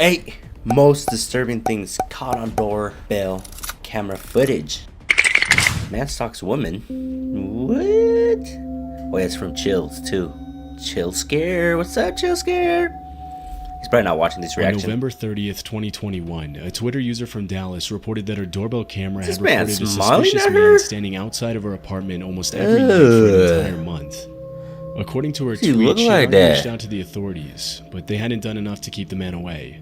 8 most disturbing things caught on doorbell camera footage. Man stalks woman. What? Oh, yeah, it's from Chills too. Chill Scare. What's up, Chill Scare? He's probably not watching this reaction. On November 30th, 2021, a Twitter user from Dallas reported that her doorbell camera had reported a suspicious man standing outside of her apartment almost every night for an entire month. According to her tweet, she already reached out to the authorities, but they hadn't done enough to keep the man away.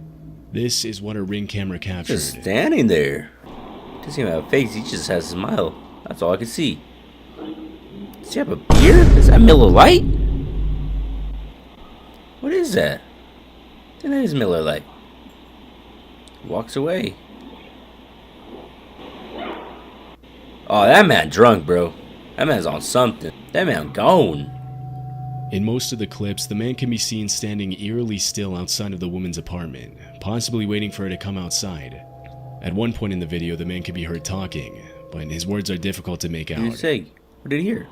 This is what her Ring camera captured. Just standing there. Doesn't even have a face, he just has a smile. That's all I can see. Does he have a beard? Is that Miller Lite? What is that? I think that is Miller Lite. Walks away. Oh, that man drunk, bro. That man's on something. That man gone. In most of the clips, the man can be seen standing eerily still outside of the woman's apartment, possibly waiting for her to come outside. At one point in the video, the man can be heard talking, but his words are difficult to make out. What did he say? What did he hear?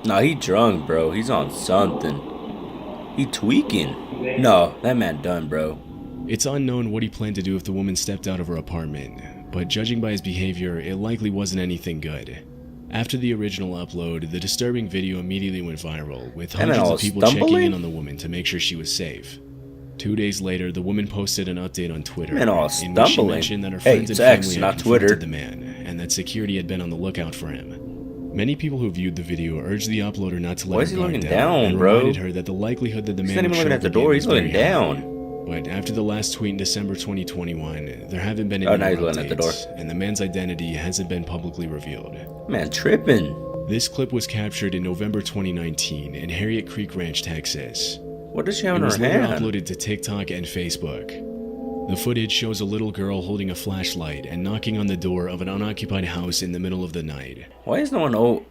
Nah, he drunk, bro. He's on something. He tweaking. No, that man done, bro. It's unknown what he planned to do if the woman stepped out of her apartment, but judging by his behavior, it likely wasn't anything good. After the original upload, the disturbing video immediately went viral, with hundreds of people checking in on the woman to make sure she was safe. 2 days later, the woman posted an update on Twitter, in which she mentioned that her friends and family had confronted the man, and that security had been on the lookout for him. Many people who viewed the video urged the uploader not to let her guard down, and reminded her that the likelihood that the man would show up again was very high. But after the last tweet in December 2021, there haven't been any more updates, and the man's identity hasn't been publicly revealed. Man tripping. This clip was captured in November 2019 in Harriet Creek Ranch, Texas. What does she have in her hand? It was later uploaded to TikTok and Facebook. The footage shows a little girl holding a flashlight and knocking on the door of an unoccupied house in the middle of the night. Why is no one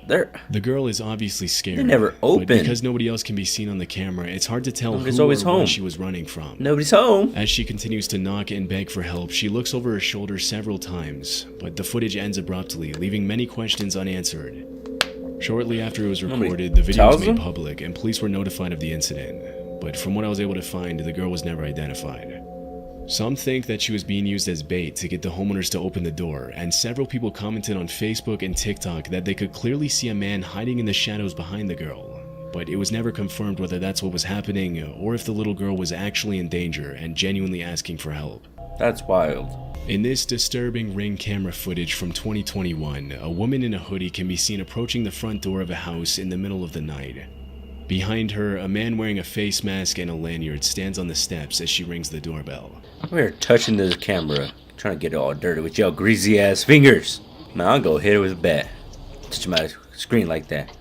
there? The girl is obviously scared. They never open. But because nobody else can be seen on the camera, it's hard to tell Nobody's who always or home. where she was running from. Nobody's home. As she continues to knock and beg for help, she looks over her shoulder several times, but the footage ends abruptly, leaving many questions unanswered. Shortly after it was recorded, the video was made public and police were notified of the incident. But from what I was able to find, the girl was never identified. Some think that she was being used as bait to get the homeowners to open the door, and several people commented on Facebook and TikTok that they could clearly see a man hiding in the shadows behind the girl. But it was never confirmed whether that's what was happening or if the little girl was actually in danger and genuinely asking for help. That's wild. In this disturbing Ring camera footage from 2021, a woman in a hoodie can be seen approaching the front door of a house in the middle of the night. Behind her, a man wearing a face mask and a lanyard stands on the steps as she rings the doorbell. We're touching this camera, trying to get it all dirty with your greasy ass fingers. Man, I'll go hit it with a bat. Touch my screen like that.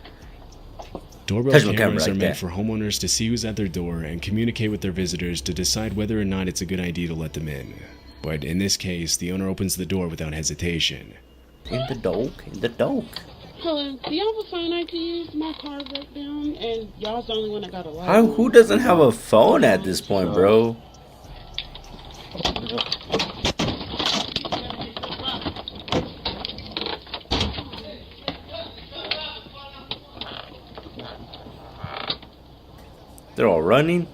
Doorbell cameras are meant for homeowners to see who's at their door and communicate with their visitors to decide whether or not it's a good idea to let them in. But in this case, the owner opens the door without hesitation. In the doke, in the doke. Hello, do y'all have a phone I can use? My car broke down, and y'all's the only one that got a light. Who doesn't have a phone at this point, bro? They're all running.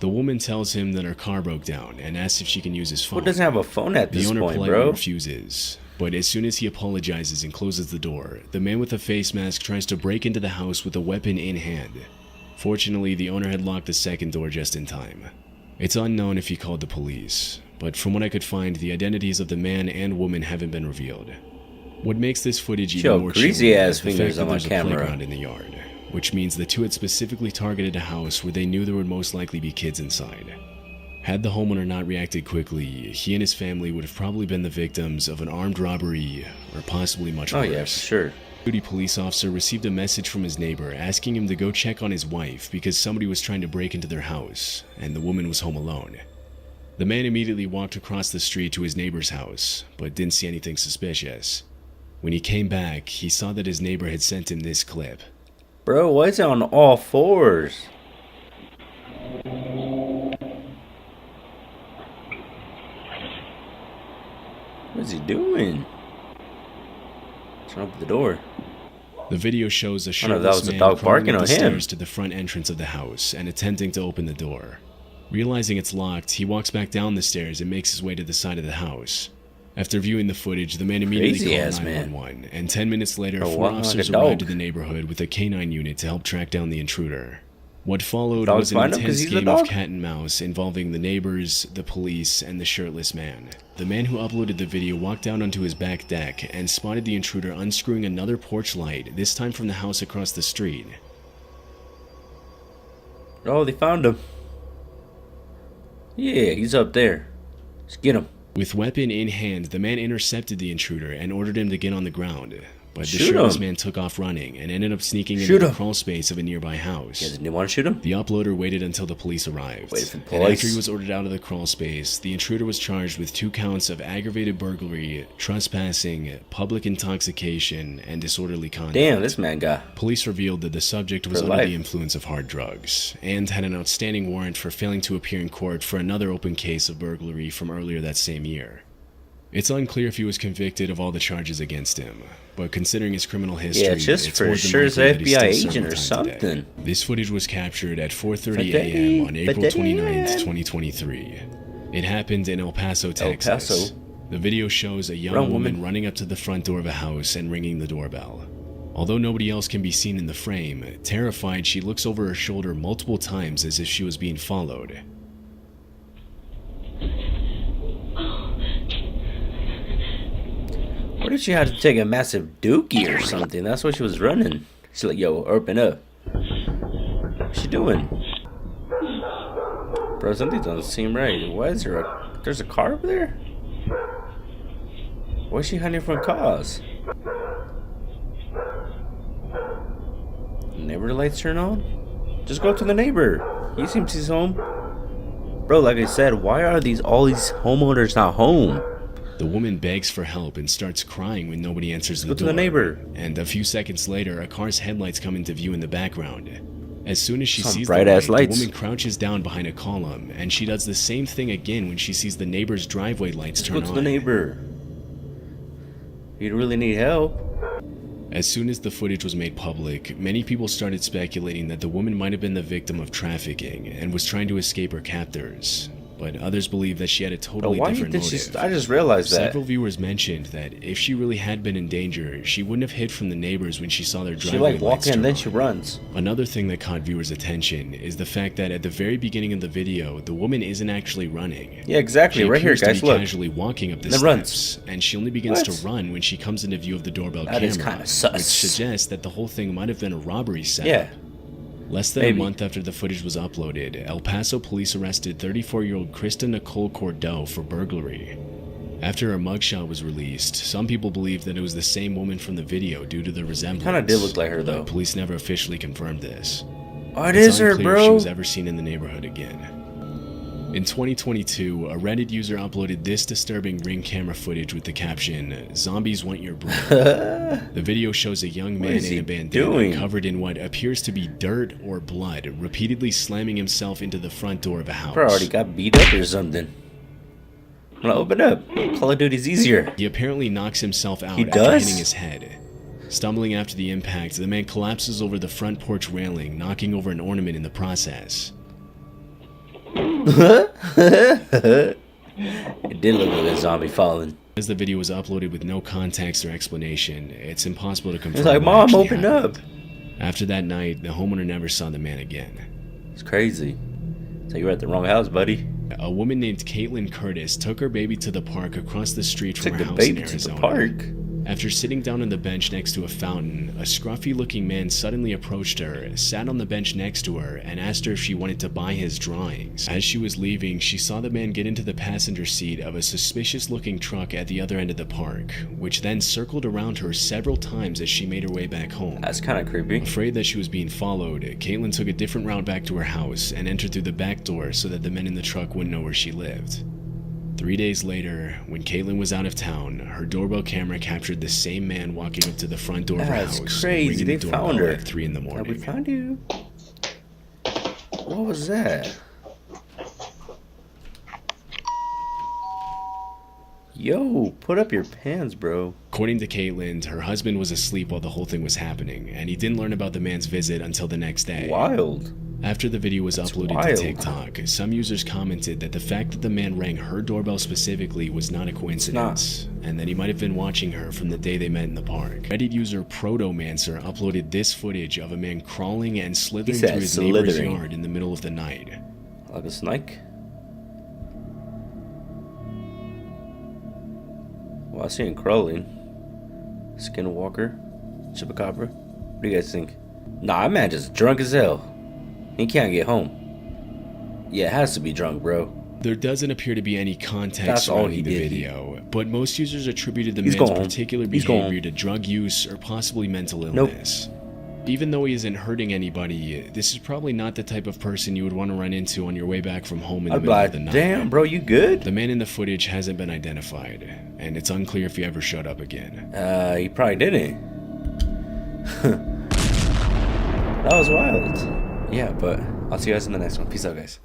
The woman tells him that her car broke down and asks if she can use his phone. Who doesn't have a phone at this point, bro? The owner politely refuses. But as soon as he apologizes and closes the door, the man with the face mask tries to break into the house with a weapon in hand. Fortunately, the owner had locked the second door just in time. It's unknown if he called the police, but from what I could find, the identities of the man and woman haven't been revealed. What makes this footage even more chilling is the fact that there's a playground in the yard, which means the two had specifically targeted a house where they knew there would most likely be kids inside. Had the homeowner not reacted quickly, he and his family would have probably been the victims of an armed robbery or possibly much worse. Oh yeah, for sure. A duty police officer received a message from his neighbor asking him to go check on his wife because somebody was trying to break into their house and the woman was home alone. The man immediately walked across the street to his neighbor's house, but didn't see anything suspicious. When he came back, he saw that his neighbor had sent him this clip. Bro, why is it on all fours? What is he doing? Trying to open the door. The video shows a I don't know if that shirtless was a man dog crawling barking up on the him. stairs to the front entrance of the house and attempting to open the door. Realizing it's locked, he walks back down the stairs and makes his way to the side of the house. After viewing the footage, the man immediately called 911, and 10 minutes later, 4 officers arrived at the neighborhood with a canine unit to help track down the intruder. What followed was an intense game of cat and mouse involving the neighbors, the police, and the shirtless man. The man who uploaded the video walked out onto his back deck and spotted the intruder unscrewing another porch light, this time from the house across the street. Oh, they found him. Yeah, he's up there. Let's get him. With weapon in hand, the man intercepted the intruder and ordered him to get on the ground. But the shirtless man took off running and ended up sneaking into the crawl space of a nearby house. Yeah, didn't he want to shoot him? The uploader waited until the police arrived. And after he was ordered out of the crawl space, the intruder was charged with 2 counts of aggravated burglary, trespassing, public intoxication, and disorderly conduct. Damn, this man got... Police revealed that the subject was under the influence of hard drugs, and had an outstanding warrant for failing to appear in court for another open case of burglary from earlier that same year. It's unclear if he was convicted of all the charges against him, but considering his criminal history, just it's for more sure than an likely that he's FBI still agent or serving time something. today. This footage was captured at 4:30 a.m. on April 29th, 2023. It happened in El Paso, Texas. The video shows a young woman running up to the front door of a house and ringing the doorbell. Although nobody else can be seen in the frame, terrified, she looks over her shoulder multiple times as if she was being followed. What if she had to take a massive dookie or something? That's why she was running. She's like, yo, open up. What's she doing? Bro, something doesn't seem right. Why is there there's a car over there? Why is she hiding from cars? Neighbor lights turn on? Just go to the neighbor. He seems he's home. Bro, like I said, why are all these homeowners not home? The woman begs for help and starts crying when nobody answers the door. Go to the neighbor. And a few seconds later, a car's headlights come into view in the background. As soon as she sees bright ass lights, the woman crouches down behind a column, and she does the same thing again when she sees the neighbor's driveway lights turn on. Go to the neighbor. You really need help. As soon as the footage was made public, many people started speculating that the woman might have been the victim of trafficking and was trying to escape her captors. But others believe that she had a totally different motive. I just realized that. Several viewers mentioned that if she really had been in danger, she wouldn't have hid from the neighbors when she saw their driveway lights turn on. She walks in, then she runs. Another thing that caught viewers' attention is the fact that at the very beginning of the video, the woman isn't actually running. Yeah, exactly. Right here, guys, look. Casually walking up the steps, and she only begins to run when she comes into view of the doorbell camera, is kind of sus. which suggests that the whole thing might have been a robbery setup. Yeah. Less than a month after the footage was uploaded, El Paso police arrested 34-year-old Krista Nicole Cordeaux for burglary. After her mugshot was released, some people believed that it was the same woman from the video due to the resemblance. Kind of did look like her, though. Police never officially confirmed this. Oh, it is her, bro. If she was ever seen in the neighborhood again. In 2022, a Reddit user uploaded this disturbing Ring camera footage with the caption, "Zombies want your brain." The video shows a young man in a bandana covered in what appears to be dirt or blood, repeatedly slamming himself into the front door of a house. Bro, already got beat up or something. I'm gonna open up. Call of Duty's easier. He apparently knocks himself out after hitting his head. Stumbling after the impact, the man collapses over the front porch railing, knocking over an ornament in the process. It did look like a zombie falling. As the video was uploaded with no context or explanation, it's impossible to confirm. It's like, Mom, open up. After that night, the homeowner never saw the man again. It's crazy. So you're at the wrong house, buddy. A woman named Caitlin Curtis took her baby to the park across the street from her house in Arizona. To the park. After sitting down on the bench next to a fountain, a scruffy-looking man suddenly approached her, sat on the bench next to her, and asked her if she wanted to buy his drawings. As she was leaving, she saw the man get into the passenger seat of a suspicious-looking truck at the other end of the park, which then circled around her several times as she made her way back home. That's kind of creepy. Afraid that she was being followed, Caitlin took a different route back to her house and entered through the back door so that the men in the truck wouldn't know where she lived. 3 days later, when Caitlin was out of town, her doorbell camera captured the same man walking up to the front door of her house. That's crazy. They found her at 3 in the morning. We found you. What was that? Yo, put up your pants, bro. According to Caitlin, her husband was asleep while the whole thing was happening, and he didn't learn about the man's visit until the next day. Wild. After the video was uploaded wild. to TikTok, some users commented that the fact that the man rang her doorbell specifically was not a coincidence, and that he might have been watching her from the day they met in the park. Reddit user Protomancer uploaded this footage of a man crawling and slithering through his neighbor's yard in the middle of the night. Like a snake? Well, I see him crawling. Skinwalker? Chupacabra? What do you guys think? Nah, that man just drunk as hell. He can't get home. Yeah, it has to be drunk, bro. There doesn't appear to be any context surrounding the video, but most users attributed the man's particular behavior to drug use or possibly mental illness. Even though he isn't hurting anybody, this is probably not the type of person you would want to run into on your way back from home in the middle of the night. Damn, bro, you good? The man in the footage hasn't been identified, and it's unclear if he ever showed up again. He probably didn't. That was wild. Yeah, but I'll see you guys in the next one. Peace out, guys.